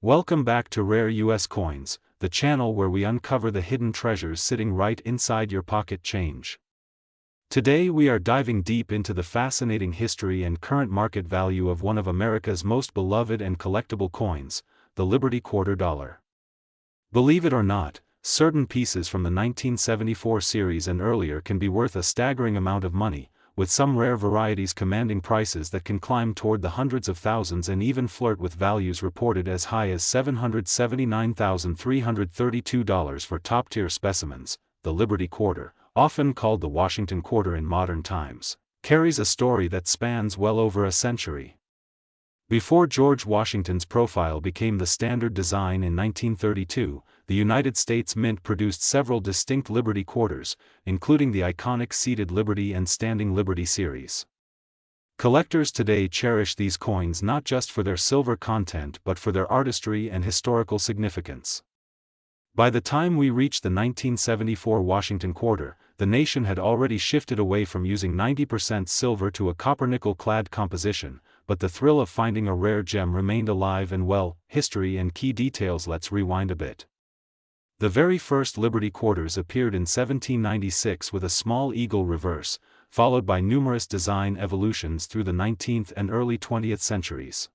Welcome back to Rare US Coins, the channel where we uncover the hidden treasures sitting right inside your pocket change. Today we are diving deep into the fascinating history and current market value of one of America's most beloved and collectible coins, the Liberty Quarter Dollar. Believe it or not, certain pieces from the 1974 series and earlier can be worth a staggering amount of money, with some rare varieties commanding prices that can climb toward the hundreds of thousands and even flirt with values reported as high as $779,332 for top-tier specimens. The Liberty Quarter, often called the Washington Quarter in modern times, carries a story that spans well over a century. Before George Washington's profile became the standard design in 1932, the United States Mint produced several distinct Liberty Quarters, including the iconic Seated Liberty and Standing Liberty series. Collectors today cherish these coins not just for their silver content but for their artistry and historical significance. By the time we reached the 1974 Washington Quarter, the nation had already shifted away from using 90% silver to a copper-nickel-clad composition, but the thrill of finding a rare gem remained alive and well. History and key details. Let's rewind a bit. The very first Liberty Quarters appeared in 1796 with a small eagle reverse, followed by numerous design evolutions through the 19th and early 20th centuries.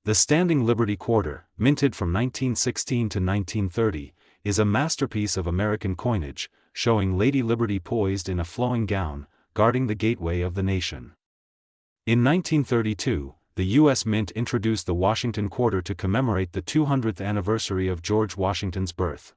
The Standing Liberty Quarter, minted from 1916 to 1930, is a masterpiece of American coinage, showing Lady Liberty poised in a flowing gown, guarding the gateway of the nation. In 1932, the U.S. Mint introduced the Washington Quarter to commemorate the 200th anniversary of George Washington's birth.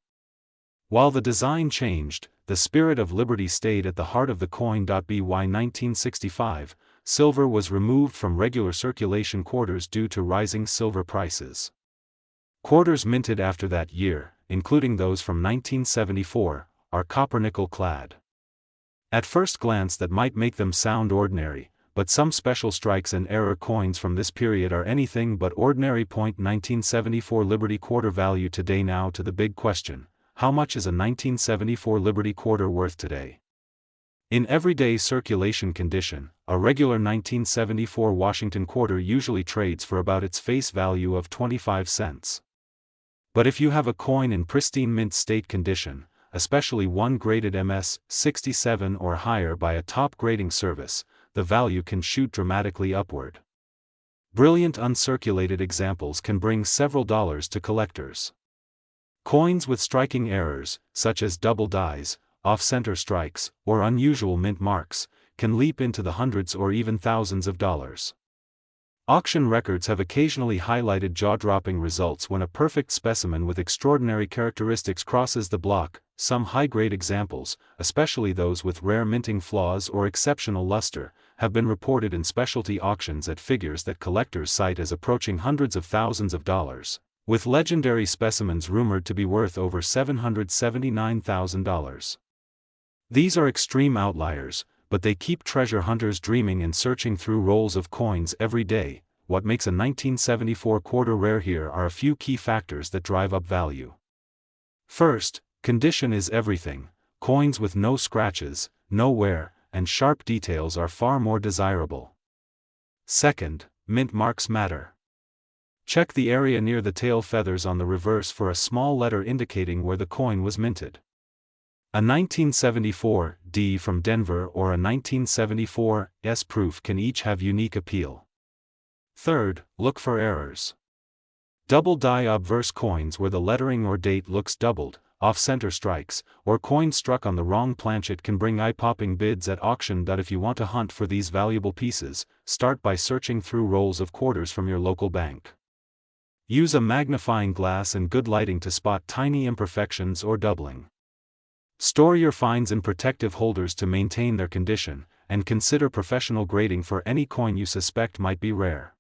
While the design changed, the spirit of liberty stayed at the heart of the coin. By 1965, silver was removed from regular circulation quarters due to rising silver prices. Quarters minted after that year, including those from 1974, are copper-nickel clad. At first glance that might make them sound ordinary, but some special strikes and error coins from this period are anything but ordinary. 1974 Liberty Quarter value today. Now to the big question: how much is a 1974 Liberty Quarter worth today? In everyday circulation condition, a regular 1974 Washington Quarter usually trades for about its face value of 25 cents. But if you have a coin in pristine mint state condition, especially one graded MS 67 or higher by a top grading service, the value can shoot dramatically upward. Brilliant uncirculated examples can bring several dollars to collectors. Coins with striking errors, such as double dies, off-center strikes, or unusual mint marks, can leap into the hundreds or even thousands of dollars. Auction records have occasionally highlighted jaw-dropping results when a perfect specimen with extraordinary characteristics crosses the block. Some high-grade examples, especially those with rare minting flaws or exceptional luster, have been reported in specialty auctions at figures that collectors cite as approaching hundreds of thousands of dollars, with legendary specimens rumored to be worth over $779,000. These are extreme outliers, but they keep treasure hunters dreaming and searching through rolls of coins every day. What makes a 1974 quarter rare? Here are a few key factors that drive up value. First, condition is everything. Coins with no scratches, no wear, and sharp details are far more desirable. Second, mint marks matter. Check the area near the tail feathers on the reverse for a small letter indicating where the coin was minted. A 1974 D from Denver or a 1974 S proof can each have unique appeal. Third, look for errors. Double die obverse coins where the lettering or date looks doubled, off-center strikes, or coins struck on the wrong planchet can bring eye-popping bids at auction. If you want to hunt for these valuable pieces, start by searching through rolls of quarters from your local bank. Use a magnifying glass and good lighting to spot tiny imperfections or doubling. Store your finds in protective holders to maintain their condition, and consider professional grading for any coin you suspect might be rare.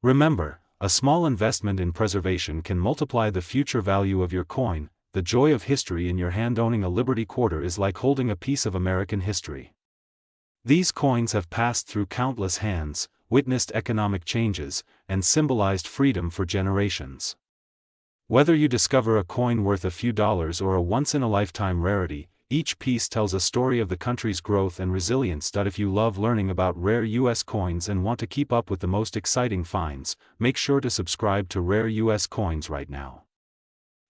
Remember, a small investment in preservation can multiply the future value of your coin. The joy of history in your hand. Owning a Liberty Quarter is like holding a piece of American history. These coins have passed through countless hands, witnessed economic changes, and symbolized freedom for generations. Whether you discover a coin worth a few dollars or a once-in-a-lifetime rarity, Each piece tells a story of the country's growth and resilience. If you love learning about rare US coins and want to keep up with the most exciting finds, make sure to subscribe to Rare US Coins right now.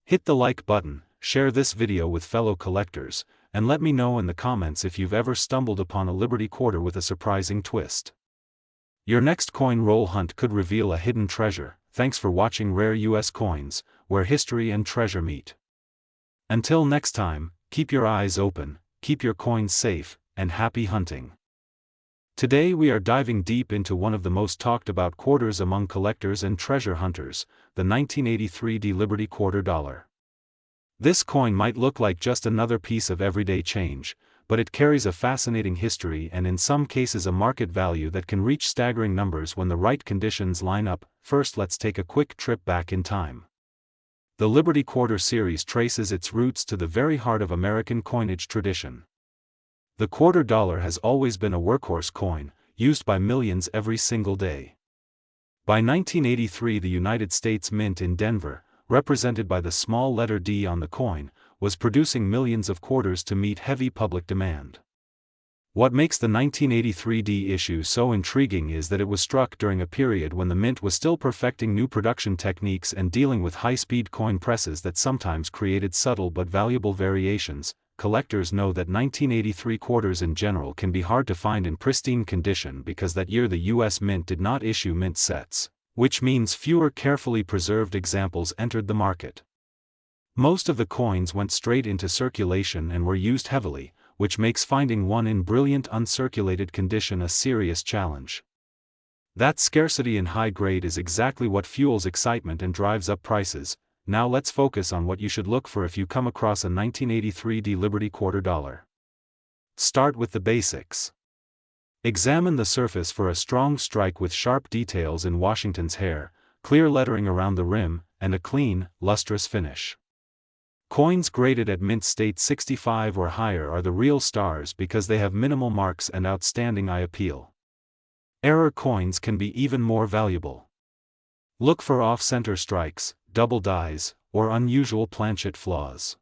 Hit the like button, share this video with fellow collectors, and let me know in the comments if you've ever stumbled upon a Liberty quarter with a surprising twist. Your next coin roll hunt could reveal a hidden treasure. Thanks for watching Rare US Coins, where history and treasure meet. Until next time, keep your eyes open, keep your coins safe, and happy hunting. Today we are diving deep into one of the most talked about quarters among collectors and treasure hunters, the 1983 D Liberty Quarter Dollar. This coin might look like just another piece of everyday change, but it carries a fascinating history and in some cases a market value that can reach staggering numbers when the right conditions line up. First, let's take a quick trip back in time. The Liberty Quarter series traces its roots to the very heart of American coinage tradition. The quarter dollar has always been a workhorse coin, used by millions every single day. By 1983, the United States Mint in Denver, represented by the small letter D on the coin, was producing millions of quarters to meet heavy public demand. What makes the 1983 D issue so intriguing is that it was struck during a period when the Mint was still perfecting new production techniques and dealing with high-speed coin presses that sometimes created subtle but valuable variations. Collectors know that 1983 quarters in general can be hard to find in pristine condition because that year the U.S. Mint did not issue mint sets, which means fewer carefully preserved examples entered the market. Most of the coins went straight into circulation and were used heavily, which makes finding one in brilliant uncirculated condition a serious challenge. That scarcity in high grade is exactly what fuels excitement and drives up prices. Now let's focus on what you should look for if you come across a 1983 D Liberty Quarter Dollar. Start with the basics. Examine the surface for a strong strike with sharp details in Washington's hair, clear lettering around the rim, and a clean, lustrous finish. Coins graded at mint state 65 or higher are the real stars because they have minimal marks and outstanding eye appeal. Error coins can be even more valuable. Look for off-center strikes, double dies, or unusual planchet flaws.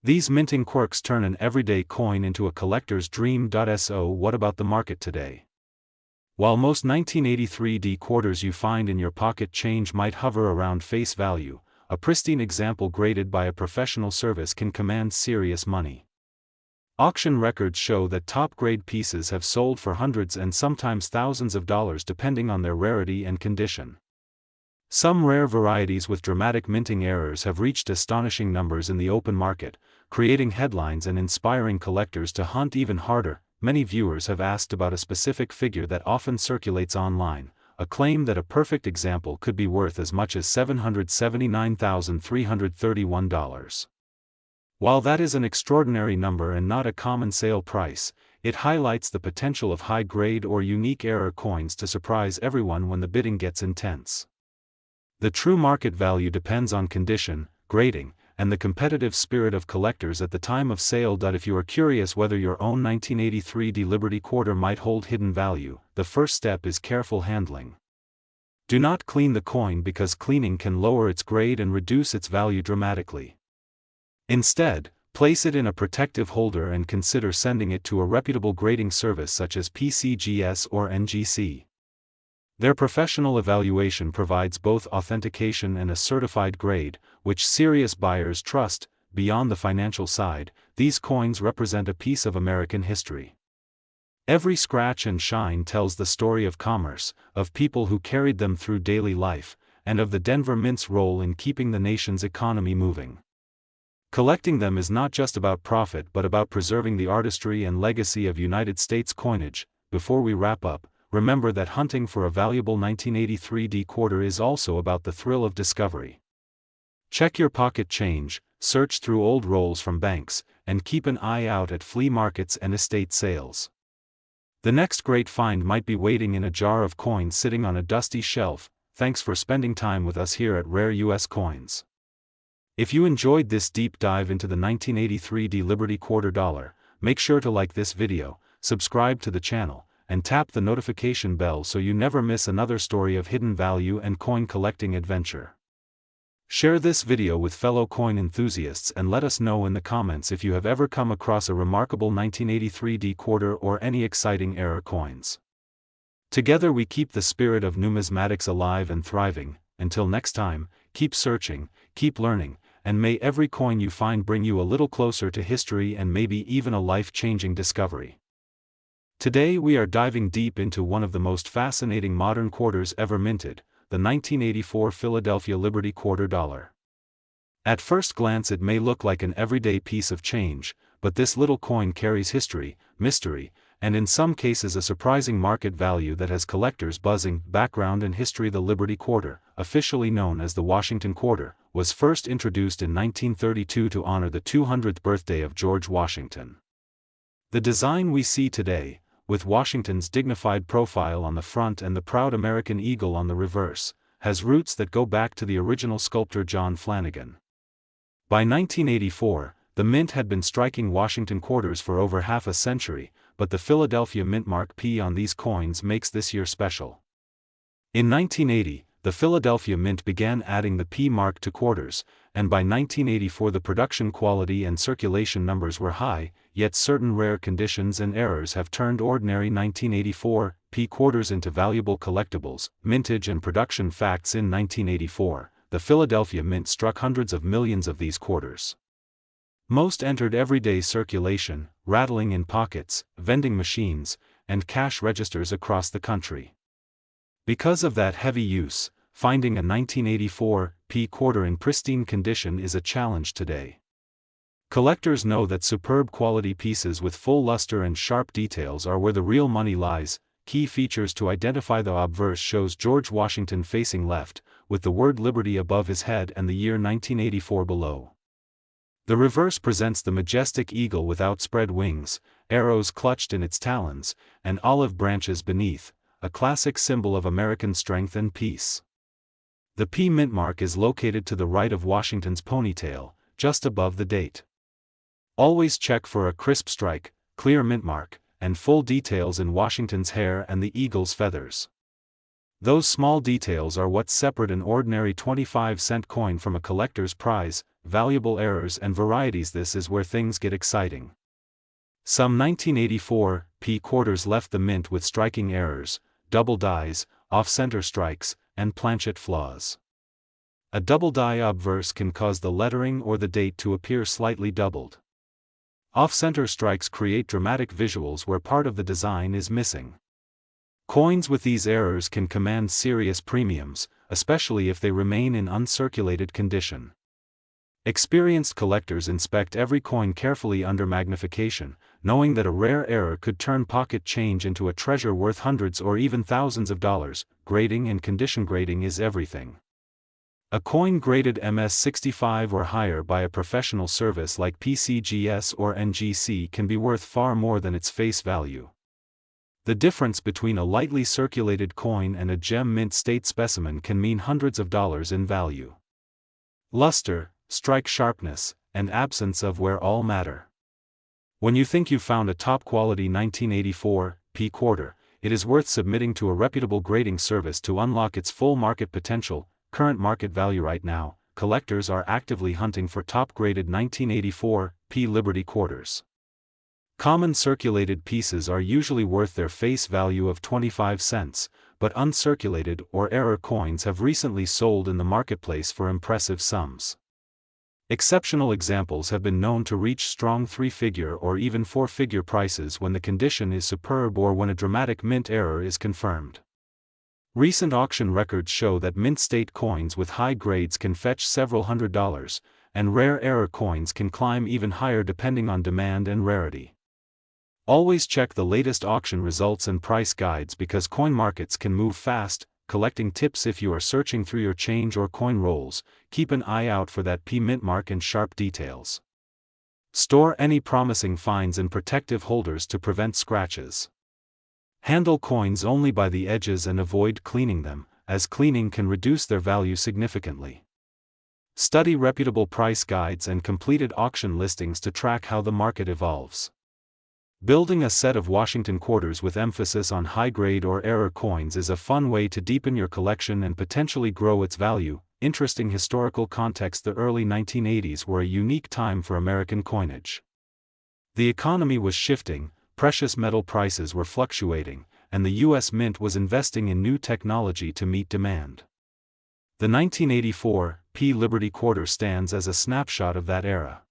These minting quirks turn an everyday coin into a collector's dream. So what about the market today? While most 1983 D quarters you find in your pocket change might hover around face value, a pristine example graded by a professional service can command serious money. Auction records show that top-grade pieces have sold for hundreds and sometimes thousands of dollars depending on their rarity and condition. Some rare varieties with dramatic minting errors have reached astonishing numbers in the open market, creating headlines and inspiring collectors to hunt even harder. Many viewers have asked about a specific figure that often circulates online, a claim that a perfect example could be worth as much as $779,331. While that is an extraordinary number and not a common sale price, it highlights the potential of high-grade or unique error coins to surprise everyone when the bidding gets intense. The true market value depends on condition, grading, and the competitive spirit of collectors at the time of sale. If you are curious whether your own 1983 D Liberty Quarter might hold hidden value, the first step is careful handling. Do not clean the coin because cleaning can lower its grade and reduce its value dramatically. Instead, place it in a protective holder and consider sending it to a reputable grading service such as PCGS or NGC. Their professional evaluation provides both authentication and a certified grade, which serious buyers trust. Beyond the financial side, these coins represent a piece of American history. Every scratch and shine tells the story of commerce, of people who carried them through daily life, and of the Denver Mint's role in keeping the nation's economy moving. Collecting them is not just about profit but about preserving the artistry and legacy of United States coinage. Before we wrap up, remember that hunting for a valuable 1983 D quarter is also about the thrill of discovery. Check your pocket change, search through old rolls from banks, and keep an eye out at flea markets and estate sales. The next great find might be waiting in a jar of coins sitting on a dusty shelf. Thanks for spending time with us here at Rare US Coins. If you enjoyed this deep dive into the 1983 D Liberty Quarter Dollar, make sure to like this video, subscribe to the channel, and tap the notification bell so you never miss another story of hidden value and coin collecting adventure. Share this video with fellow coin enthusiasts and let us know in the comments if you have ever come across a remarkable 1983 D quarter or any exciting era coins. Together we keep the spirit of numismatics alive and thriving. Until next time, keep searching, keep learning, and may every coin you find bring you a little closer to history and maybe even a life-changing discovery. Today we are diving deep into one of the most fascinating modern quarters ever minted, the 1984 Philadelphia Liberty Quarter Dollar. At first glance it may look like an everyday piece of change, but this little coin carries history, mystery, and in some cases a surprising market value that has collectors buzzing. Background and history. The Liberty Quarter, officially known as the Washington Quarter, was first introduced in 1932 to honor the 200th birthday of George Washington. The design we see today, with Washington's dignified profile on the front and the proud American eagle on the reverse, has roots that go back to the original sculptor John Flanagan. By 1984, the mint had been striking Washington quarters for over half a century, but the Philadelphia mint mark P on these coins makes this year special. In 1980, the Philadelphia Mint began adding the P mark to quarters, and by 1984 the production quality and circulation numbers were high, yet certain rare conditions and errors have turned ordinary 1984 P quarters into valuable collectibles. Mintage and production facts. In 1984, the Philadelphia Mint struck hundreds of millions of these quarters. Most entered everyday circulation, rattling in pockets, vending machines, and cash registers across the country. Because of that heavy use, finding a 1984 P quarter in pristine condition is a challenge today. Collectors know that superb quality pieces with full luster and sharp details are where the real money lies. Key features to identify. The obverse shows George Washington facing left, with the word Liberty above his head and the year 1984 below. The reverse presents the majestic eagle with outspread wings, arrows clutched in its talons, and olive branches beneath, a classic symbol of American strength and peace. The P mint mark is located to the right of Washington's ponytail, just above the date. Always check for a crisp strike, clear mint mark, and full details in Washington's hair and the eagle's feathers. Those small details are what separate an ordinary 25-cent coin from a collector's prize. Valuable errors and varieties. This is where things get exciting. Some 1984 P quarters left the mint with striking errors, double dies, off-center strikes, and planchet flaws. A double die obverse can cause the lettering or the date to appear slightly doubled. Off-center strikes create dramatic visuals where part of the design is missing. Coins with these errors can command serious premiums, especially if they remain in uncirculated condition. Experienced collectors inspect every coin carefully under magnification, knowing that a rare error could turn pocket change into a treasure worth hundreds or even thousands of dollars. Grading and condition. Grading is everything. A coin graded MS65 or higher by a professional service like PCGS or NGC can be worth far more than its face value. The difference between a lightly circulated coin and a gem mint state specimen can mean hundreds of dollars in value. Luster, strike sharpness, and absence of wear all matter. When you think you've found a top-quality 1984 P quarter, it is worth submitting to a reputable grading service to unlock its full market potential. Current market value. Right now, collectors are actively hunting for top-graded 1984 P Liberty quarters. Common circulated pieces are usually worth their face value of 25 cents, but uncirculated or error coins have recently sold in the marketplace for impressive sums. Exceptional examples have been known to reach strong three-figure or even four-figure prices when the condition is superb or when a dramatic mint error is confirmed. Recent auction records show that mint state coins with high grades can fetch several $100s, and rare error coins can climb even higher depending on demand and rarity. Always check the latest auction results and price guides because coin markets can move fast. Collecting tips. If you are searching through your change or coin rolls, keep an eye out for that P mint mark and sharp details. Store any promising finds in protective holders to prevent scratches. Handle coins only by the edges and avoid cleaning them, as cleaning can reduce their value significantly. Study reputable price guides and completed auction listings to track how the market evolves. Building a set of Washington quarters with emphasis on high-grade or error coins is a fun way to deepen your collection and potentially grow its value. Interesting historical context: the early 1980s were a unique time for American coinage. The economy was shifting, precious metal prices were fluctuating, and the U.S. Mint was investing in new technology to meet demand. The 1984 P Liberty Quarter stands as a snapshot of that era.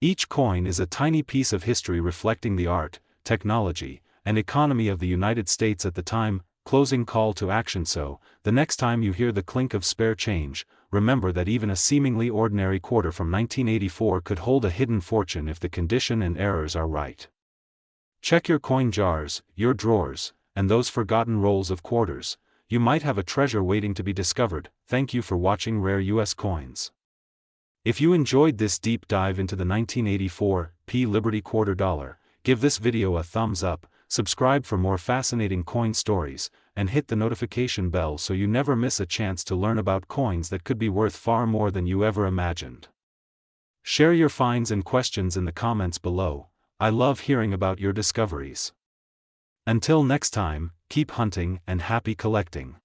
Each coin is a tiny piece of history reflecting the art, technology, and economy of the United States at the time. Closing call to action: so, the next time you hear the clink of spare change, remember that even a seemingly ordinary quarter from 1984 could hold a hidden fortune if the condition and errors are right. Check your coin jars, your drawers, and those forgotten rolls of quarters. You might have a treasure waiting to be discovered. Thank you for watching Rare US Coins. If you enjoyed this deep dive into the 1984 P Liberty Quarter Dollar, give this video a thumbs up, subscribe for more fascinating coin stories, and hit the notification bell so you never miss a chance to learn about coins that could be worth far more than you ever imagined. Share your finds and questions in the comments below. I love hearing about your discoveries. Until next time, keep hunting and happy collecting.